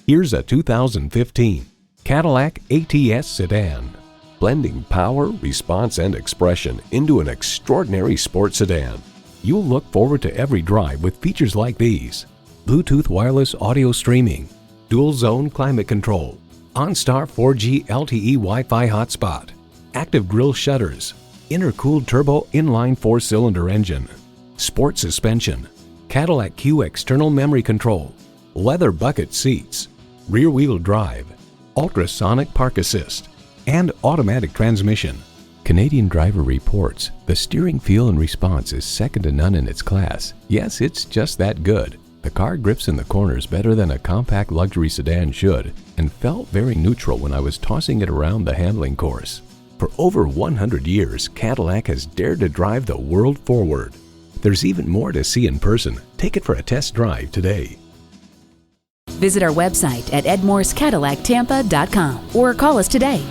Here's a 2015 Cadillac ATS sedan. Blending power, response, and expression into an extraordinary sports sedan. You'll look forward to every drive with features like these: Bluetooth wireless audio streaming, dual zone climate control, OnStar 4G LTE Wi-Fi hotspot, active grille shutters, intercooled turbo inline 4-cylinder engine, sport suspension, Cadillac Q external memory control, leather bucket seats, rear-wheel drive, ultrasonic park assist, and automatic transmission. Canadian Driver reports the steering feel and response is second to none in its class. Yes, it's just that good. The car grips in the corners better than a compact luxury sedan should, and felt very neutral when I was tossing it around the handling course. For over 100 years, Cadillac has dared to drive the world forward. There's even more to see in person. Take it for a test drive today. Visit our website at edmorsecadillactampa.com or call us today.